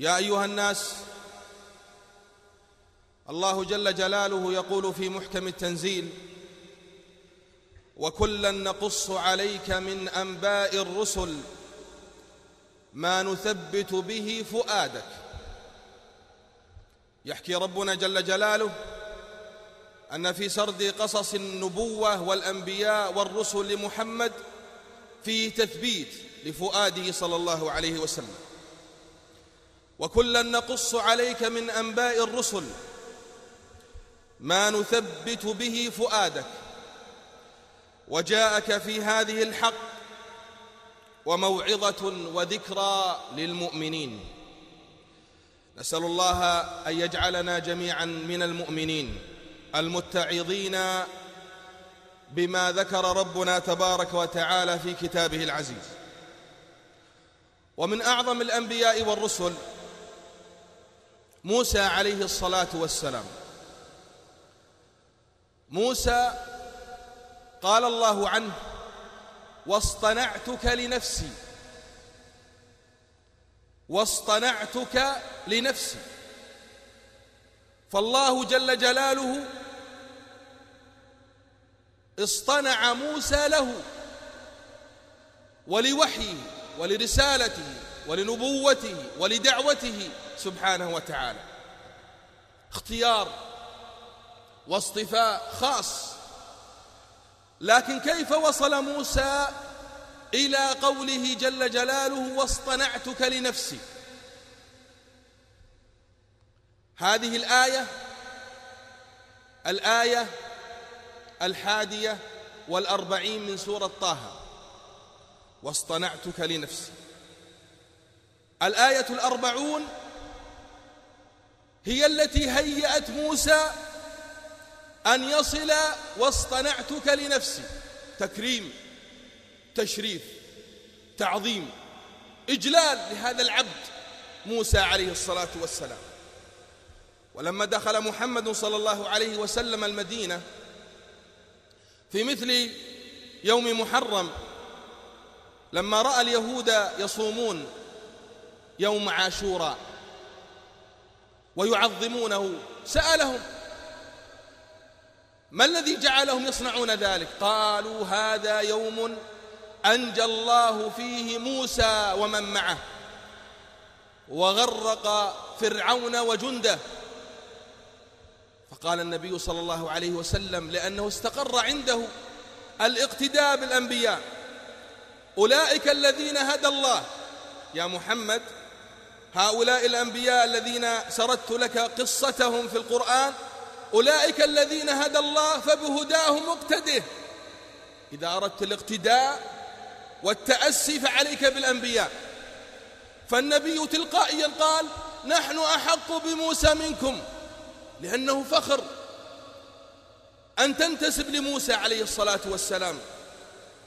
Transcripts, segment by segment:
يا أيها الناس، الله جل جلاله يقول في محكم التنزيل: وكلا نقص عليك من أنباء الرسل ما نثبت به فؤادك. يحكي ربنا جل جلاله أن في سرد قصص النبوة والأنبياء والرسل لمحمد فيه تثبيت لفؤاده صلى الله عليه وسلم. وكلا نقص عليك من أنباء الرسل ما نثبت به فؤادك، وجاءك في هذه الحق وموعظة وذكرى للمؤمنين. نسأل الله أن يجعلنا جميعا من المؤمنين المتعظين بما ذكر ربنا تبارك وتعالى في كتابه العزيز. ومن أعظم الأنبياء والرسل موسى عليه الصلاة والسلام. موسى قال الله عنه: واصطنعتك لنفسي، واصطنعتك لنفسي. فالله جل جلاله اصطنع موسى له ولوحيه ولرسالته ولنبوته ولدعوته سبحانه وتعالى، اختيار واصطفاء خاص. لكن كيف وصل موسى إلى قوله جل جلاله: واصطنعتك لنفسي؟ هذه الآية 41 من سورة طه، واصطنعتك لنفسي. الآية 40 هي التي هيأت موسى أن يصل واصطنعتك لنفسي. تكريم، تشريف، تعظيم، إجلال لهذا العبد موسى عليه الصلاة والسلام. ولما دخل محمد صلى الله عليه وسلم المدينة في مثل يوم محرم، لما رأى اليهود يصومون يوم عاشوراء ويعظمونه، سألهم: ما الذي جعلهم يصنعون ذلك؟ قالوا: هذا يوم أنجى الله فيه موسى ومن معه وغرق فرعون وجنده. فقال النبي صلى الله عليه وسلم، لأنه استقر عنده الاقتداء بالأنبياء: أولئك الذين هدى الله. يا محمد، هؤلاء الأنبياء الذين سردت لك قصتهم في القرآن، أولئك الذين هدى الله فبهداهم اقتده. إذا أردت الاقتداء والتأسي فعليك بالأنبياء. فالنبي تلقائيا قال: نحن أحق بموسى منكم، لأنه فخر أن تنتسب لموسى عليه الصلاة والسلام،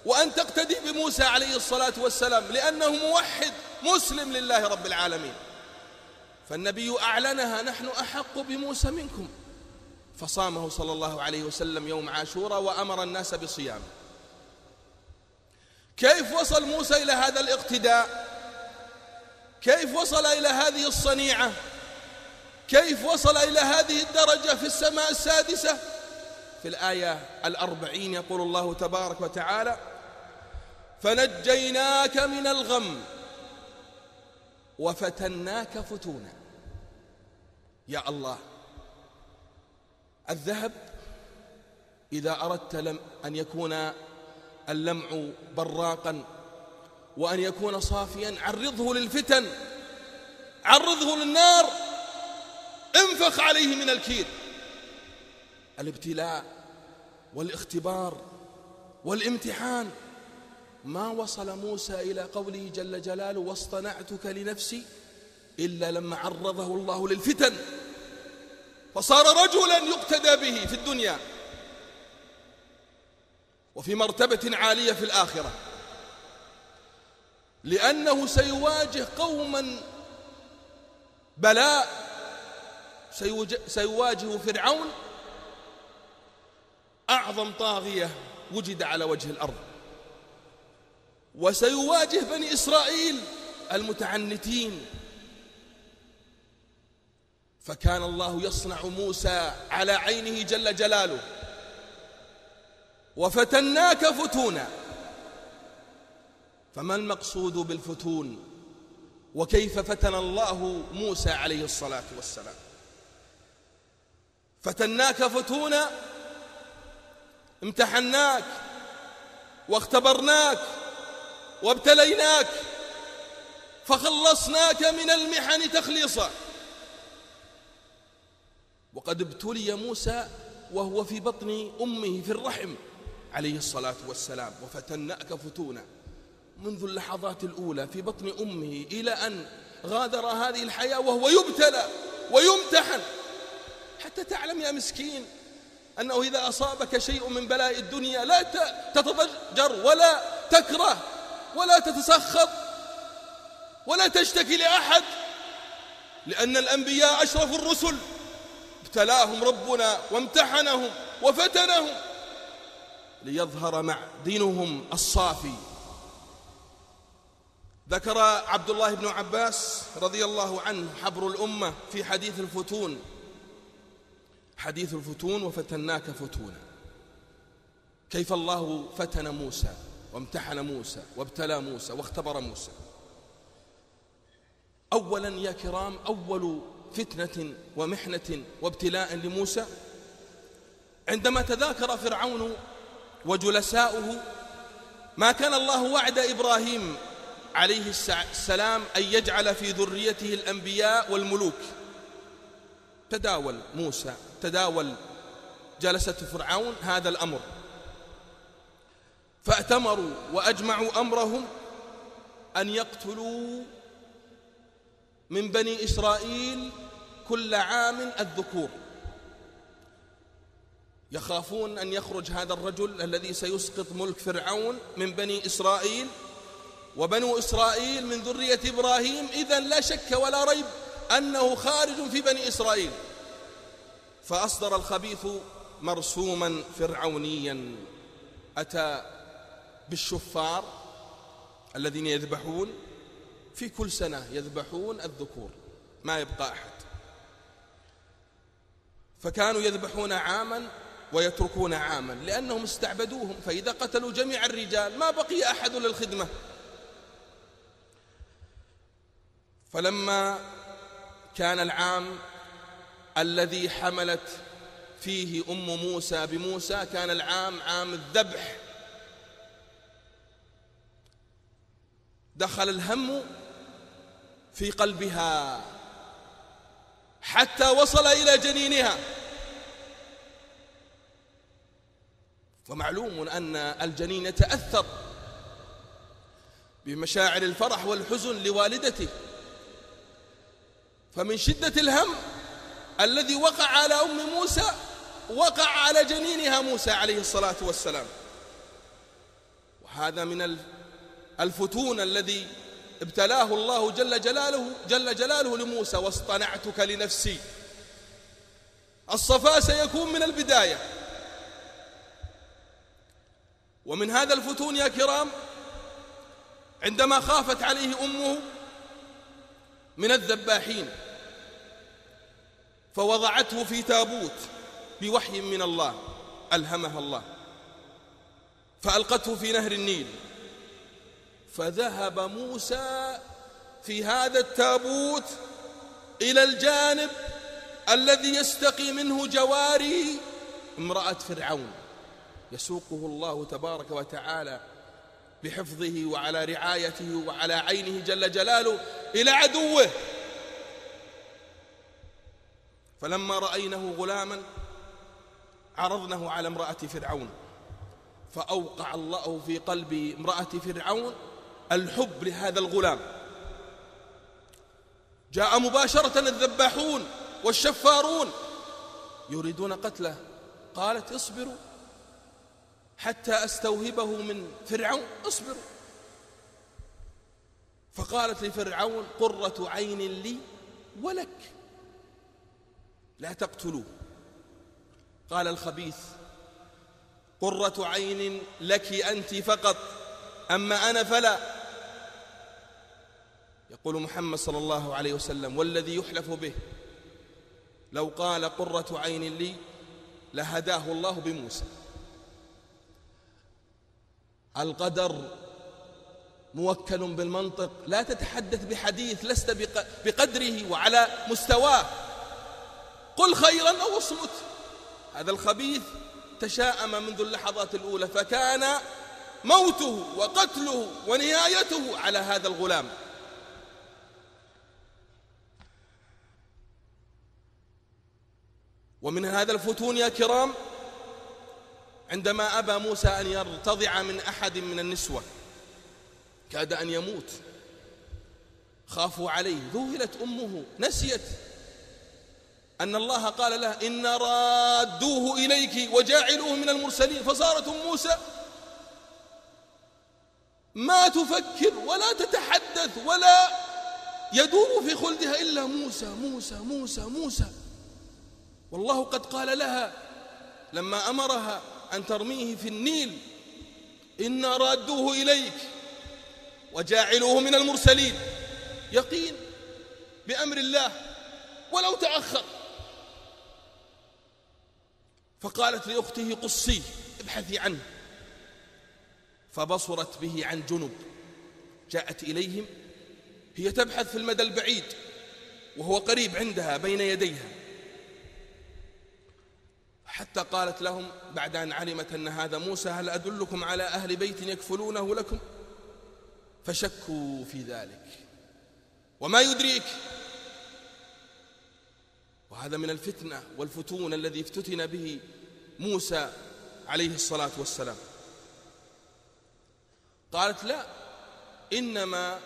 وأن تقتدي بموسى عليه الصلاة والسلام، لأنه موحد مسلم لله رب العالمين. فالنبي أعلنها: نحن أحق بموسى منكم. فصامه صلى الله عليه وسلم يوم عاشوراء وأمر الناس بصيامه. كيف وصل موسى إلى هذا الاقتداء؟ كيف وصل إلى هذه الصنيعة؟ كيف وصل إلى هذه الدرجة في السماء السادسة؟ في الآية 40 يقول الله تبارك وتعالى: فنجيناك من الغم وفتناك فتونا. يا الله، الذهب إذا أردت أن يكون اللمع براقا وأن يكون صافيا، عرضه للفتن، عرضه للنار، انفخ عليه من الكير. الابتلاء والاختبار والامتحان. ما وصل موسى إلى قوله جل جلاله: واصطنعتك لنفسي، إلا لما عرضه الله للفتن، فصار رجلا يقتدى به في الدنيا وفي مرتبة عالية في الآخرة، لأنه سيواجه قوما بلاء، سيواجه فرعون أعظم طاغية وجد على وجه الأرض، وسيواجه بني إسرائيل المتعنتين فكان الله يصنع موسى على عينه جل جلاله. وفتناك فتونا. فما المقصود بالفتون؟ وكيف فتن الله موسى عليه الصلاة والسلام؟ فتناك فتونا، امتحناك واختبرناك وابتليناك فخلصناك من المحن تخليصا. وقد ابتلي موسى وهو في بطن أمه في الرحم عليه الصلاة والسلام. وفتناك فتونا، منذ اللحظات الأولى في بطن أمه إلى أن غادر هذه الحياة وهو يبتلى ويمتحن، حتى تعلم يا مسكين أنه إذا أصابك شيء من بلاء الدنيا لا تتضجر ولا تكره ولا تتسخط ولا تشتكي لأحد، لأن الأنبياء أشرف الرسل ابتلاهم ربنا وامتحنهم وفتنهم ليظهر معدنهم الصافي. ذكر عبد الله بن عباس رضي الله عنه حبر الأمة في حديث الفتون، حديث الفتون وفتناك فتونا، كيف الله فتن موسى وامتحن موسى وابتلى موسى واختبر موسى. أولا يا كرام، أول فتنة ومحنة وابتلاء لموسى عندما تذاكر فرعون وجلساؤه ما كان الله وعد إبراهيم عليه السلام أن يجعل في ذريته الأنبياء والملوك. تداول جلسة فرعون هذا الأمر، فأتمروا وأجمعوا أمرهم أن يقتلوا من بني إسرائيل كل عام الذكور، يخافون أن يخرج هذا الرجل الذي سيسقط ملك فرعون من بني إسرائيل، وبنو إسرائيل من ذرية إبراهيم، إذن لا شك ولا ريب أنه خارج في بني إسرائيل. فأصدر الخبيث مرسوما فرعونيا، أتى بالشفار الذين يذبحون في كل سنة، يذبحون الذكور ما يبقى أحد، فكانوا يذبحون عاما ويتركون عاما لأنهم استعبدوهم، فإذا قتلوا جميع الرجال ما بقي أحد للخدمة. فلما كان العام الذي حملت فيه أم موسى بموسى كان العام عام الذبح، دخل الهم في قلبها حتى وصل إلى جنينها. ومعلوم أن الجنين يتأثر بمشاعر الفرح والحزن لوالدته، فمن شدة الهم الذي وقع على أم موسى وقع على جنينها موسى عليه الصلاة والسلام. وهذا من الفتون الذي ابتلاه الله جل جلاله لموسى. واصطنعتك لنفسي، الصفاء سيكون من البداية. ومن هذا الفتون يا كرام عندما خافت عليه أمه من الذباحين فوضعته في تابوت بوحي من الله ألهمها الله، فألقته في نهر النيل، فذهب موسى في هذا التابوت إلى الجانب الذي يستقي منه جواري امرأة فرعون، يسوقه الله تبارك وتعالى بحفظه وعلى رعايته وعلى عينه جل جلاله إلى عدوه. فلما رأينه غلاما عرضنه على امرأة فرعون، فأوقع الله في قلب امرأة فرعون الحب لهذا الغلام. جاء مباشرة الذباحون والشفارون يريدون قتله، قالت اصبروا حتى أستوهبه من فرعون، اصبروا. فقالت لفرعون قرة عين لي ولك لا تقتلوه. قال الخبيث قرة عين لك أنت فقط، أما أنا فلا. يقول محمد صلى الله عليه وسلم والذي يحلف به لو قال قرة عين لي لهداه الله بموسى. القدر موكل بالمنطق، لا تتحدث بحديث لست بقدره وعلى مستواه، قل خيرا أو اصمت. هذا الخبيث تشاءم منذ اللحظات الأولى، فكان موته وقتله ونهايته على هذا الغلام. ومن هذا الفتون يا كرام عندما أبى موسى أن يرتضع من أحد من النسوة، كاد أن يموت، خافوا عليه، ذهلت أمه، نسيت أن الله قال له إن رادوه إليك وجاعلوه من المرسلين. فصارت موسى ما تفكر ولا تتحدث ولا يدور في خلدها إلا موسى موسى موسى موسى. والله قد قال لها لما أمرها أن ترميه في النيل إن رادوه إليك وجاعلوه من المرسلين، يقين بأمر الله ولو تأخر. فقالت لأخته قصيه ابحثي عنه، فبصرت به عن جنب، جاءت إليهم، هي تبحث في المدى البعيد وهو قريب عندها بين يديها، حتى قالت لهم بعد أن علمت أن هذا موسى هل أدلكم على أهل بيت يكفلونه لكم؟ فشكوا في ذلك، وما يدريك. وهذا من الفتنة والفتون الذي افتتن به موسى عليه الصلاة والسلام. قالت لا، إنما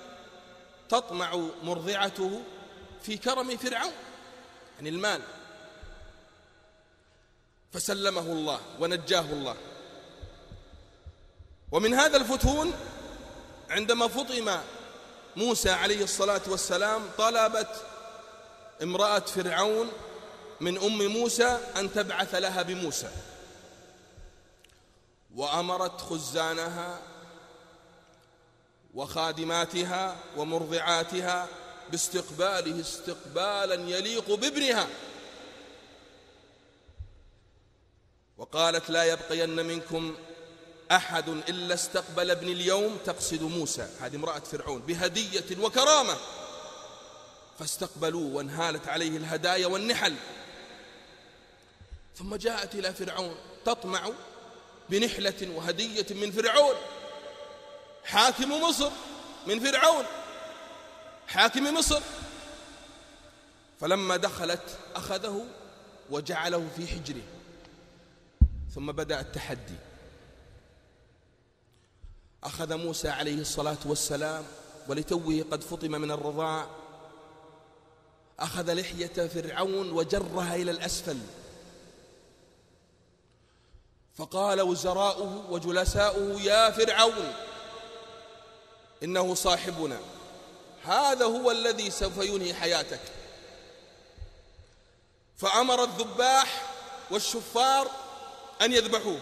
تطمع مرضعته في كرم فرعون، يعني المال، فسلمه الله ونجاه الله. ومن هذا الفتون عندما فطم موسى عليه الصلاة والسلام طلبت امرأة فرعون من أم موسى أن تبعث لها بموسى، وأمرت خزانها وخادماتها ومرضعاتها باستقباله استقبالا يليق بابنها، وقالت لا يبقين منكم أحد إلا استقبل ابن اليوم، تقصد موسى، هذه امرأة فرعون، بهدية وكرامة. فاستقبلوه وانهالت عليه الهدايا والنحل. ثم جاءت إلى فرعون تطمع بنحلة وهدية من فرعون، حاكم مصر، من فرعون حاكم مصر. فلما دخلت أخذه وجعله في حجره، ثم بدأ التحدي. أخذ موسى عليه الصلاة والسلام ولتوه قد فطم من الرضاع، أخذ لحية فرعون وجرها إلى الأسفل، فقال وزراؤه وجلساؤه يا فرعون إنه صاحبنا، هذا هو الذي سوف ينهي حياتك. فأمر الذباح والشفار أن يذبحوه.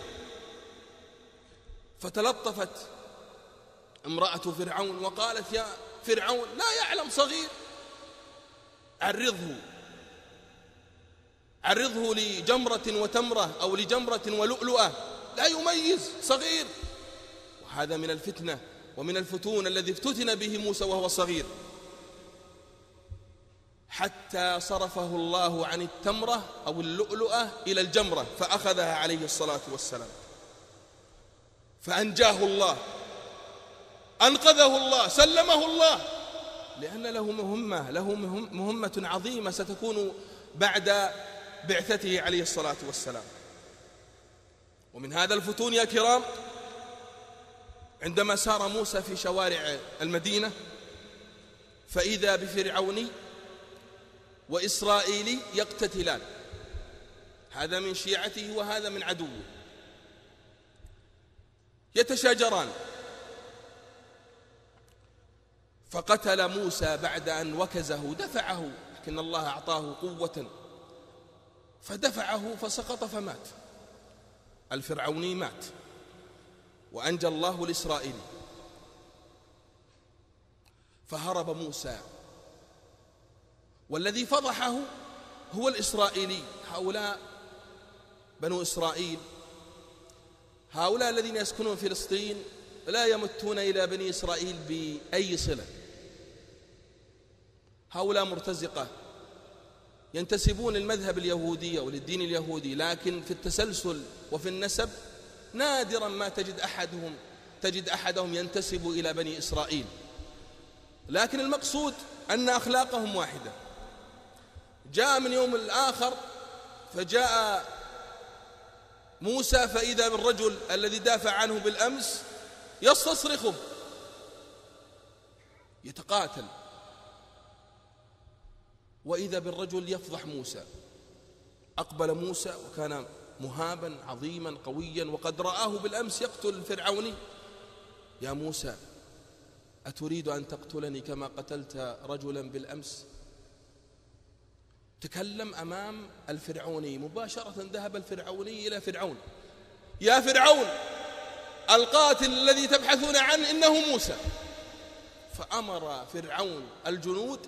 فتلطفت امرأة فرعون وقالت يا فرعون لا يعلم صغير، عرضه لجمرة وتمرة أو لجمرة ولؤلؤة، لا يميز، صغير. وهذا من الفتنة ومن الفتون الذي افتتن به موسى وهو صغير، حتى صرفه الله عن التمرة أو اللؤلؤة إلى الجمرة فأخذها عليه الصلاة والسلام، فأنجاه الله، أنقذه الله، سلمه الله، لأن له مهمة عظيمة ستكون بعد بعثته عليه الصلاة والسلام. ومن هذا الفتون يا كرام عندما سار موسى في شوارع المدينة فإذا بفرعوني وإسرائيلي يقتتلان، هذا من شيعته وهذا من عدوه، يتشاجران. فقتل موسى بعد أن وكزه، دفعه، لكن الله أعطاه قوة فدفعه فسقط فمات. الفرعوني مات وأنجى الله الإسرائيلي. فهرب موسى، والذي فضحه هو الإسرائيلي. هؤلاء بنو إسرائيل، هؤلاء الذين يسكنون في فلسطين لا يمتون إلى بني إسرائيل بأي صلة. هؤلاء مرتزقة ينتسبون للمذهب اليهودي وللدين اليهودي، لكن في التسلسل وفي النسب نادرا ما تجد أحدهم ينتسب إلى بني إسرائيل. لكن المقصود أن أخلاقهم واحدة. جاء من يوم الآخر فجاء موسى فإذا بالرجل الذي دافع عنه بالأمس يستصرخه يتقاتل، وإذا بالرجل يفضح موسى. أقبل موسى وكان مهابا عظيما قويا وقد رآه بالأمس يقتل الفرعوني. يا موسى أتريد أن تقتلني كما قتلت رجلا بالأمس؟ تكلم أمام الفرعوني مباشرة. ذهب الفرعوني إلى فرعون: يا فرعون، القاتل الذي تبحثون عنه إنه موسى. فأمر فرعون الجنود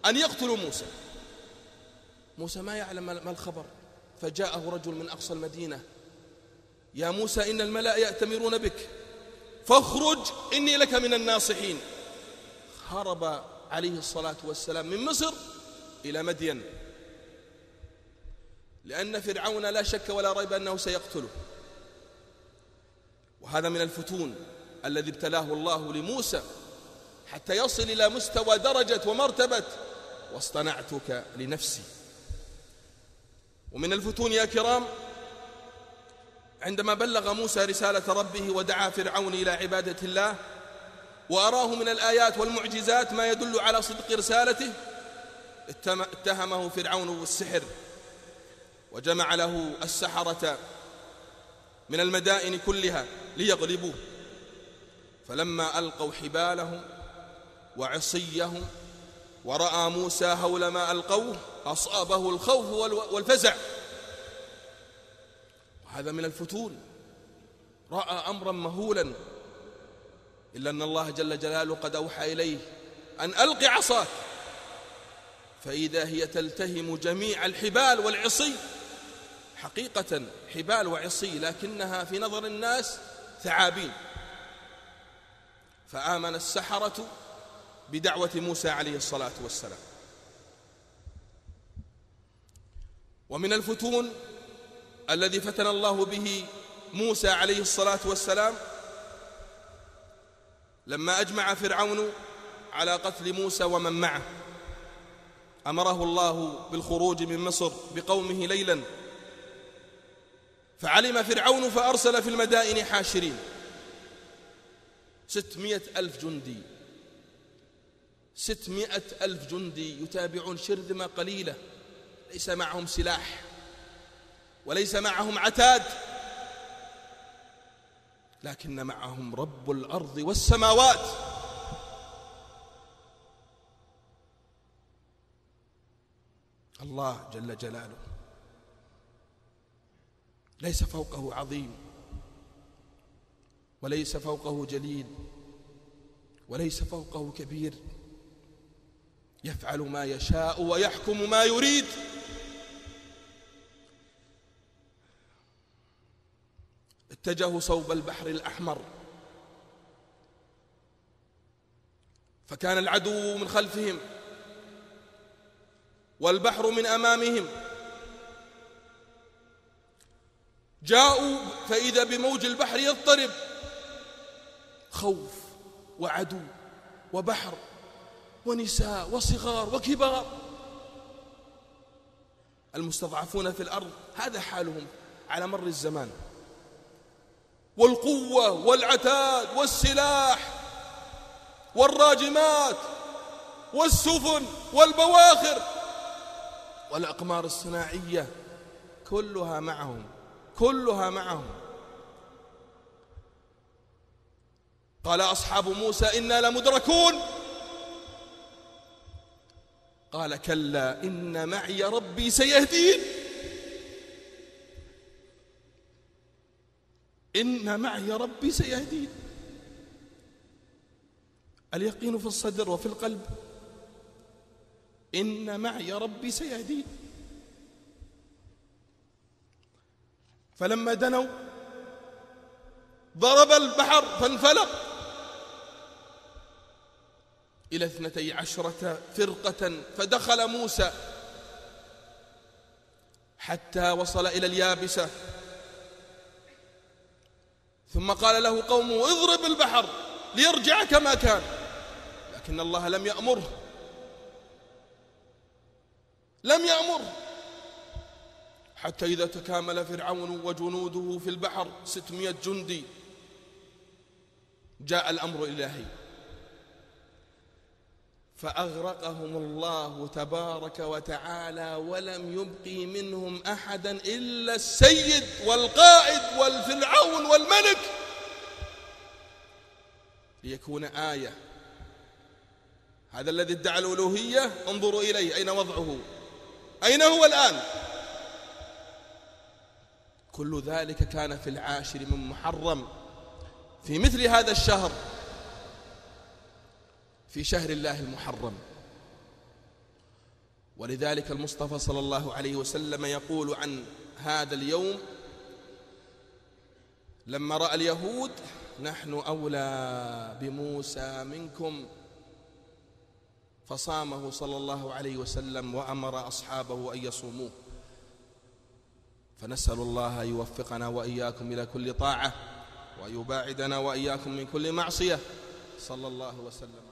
أن يقتلوا موسى. موسى ما يعلم ما الخبر، فجاءه رجل من أقصى المدينة: يا موسى إن الملأ يأتمرون بك فاخرج إني لك من الناصحين. هرب عليه الصلاة والسلام من مصر إلى مدين، لأن فرعون لا شك ولا ريب أنه سيقتله. وهذا من الفتون الذي ابتلاه الله لموسى حتى يصل إلى مستوى درجة ومرتبة واصطنعتك لنفسي. ومن الفتون يا كرام عندما بلغ موسى رسالة ربه ودعا فرعون إلى عبادة الله وأراه من الآيات والمعجزات ما يدل على صدق رسالته، اتهمه فرعون بالسحر وجمع له السحرة من المدائن كلها ليغلبوه. فلما ألقوا حبالهم وعصيهم ورأى موسى هول ما ألقوه أصابه الخوف والفزع. وهذا من الفتون، رأى أمرا مهولا، إلا أن الله جل جلاله قد أوحى إليه أن ألق عصاك، فإذا هي تلتهم جميع الحبال والعصي. حقيقة حبال وعصي، لكنها في نظر الناس ثعابين. فآمن السحرة بدعوة موسى عليه الصلاة والسلام. ومن الفتون الذي فتن الله به موسى عليه الصلاة والسلام لما أجمع فرعون على قتل موسى ومن معه، أمره الله بالخروج من مصر بقومه ليلا، فعلم فرعون فأرسل في المدائن حاشرين 600,000 جندي، 600,000 جندي يتابعون شرذمة قليلة، ليس معهم سلاح وليس معهم عتاد، لكن معهم رب الأرض والسماوات. الله جل جلاله ليس فوقه عظيم وليس فوقه جليل وليس فوقه كبير، يفعل ما يشاء ويحكم ما يريد. اتجهوا صوب البحر الأحمر، فكان العدو من خلفهم والبحر من أمامهم. جاءوا فإذا بموج البحر يضطرب، خوف وعدو وبحر ونساء وصغار وكبار، المستضعفون في الأرض هذا حالهم على مر الزمان. والقوة والعتاد والسلاح والراجمات والسفن والبواخر والأقمار الصناعية كلها معهم، كلها معهم. قال أصحاب موسى إنا لمدركون، قال كلا إن معي ربي سيهدين، إن معي ربي سيهدين. اليقين في الصدر وفي القلب، إن معي ربي سيهدين. فلما دنوا ضرب البحر فانفلق إلى 12 فرقة، فدخل موسى حتى وصل إلى اليابسة، ثم قال له قومه اضرب البحر ليرجع كما كان، لكن الله لم يأمره، حتى إذا تكامل فرعون وجنوده في البحر 600 جندي جاء الأمر الإلهي فأغرقهم الله تبارك وتعالى، ولم يبقي منهم أحدا إلا السيد والقائد والفرعون والملك، ليكون آية. هذا الذي ادعى الألوهية انظروا إليه أين وضعه، أين هو الآن؟ كل ذلك كان في 10 من محرم، في مثل هذا الشهر، في شهر الله المحرم. ولذلك المصطفى صلى الله عليه وسلم يقول عن هذا اليوم لما رأى اليهود نحن أولى بموسى منكم، فصامه صلى الله عليه وسلم وأمر أصحابه أن يصوموه. فنسأل الله أن يوفقنا وإياكم إلى كل طاعة، ويباعدنا وإياكم من كل معصية. صلى الله وسلم.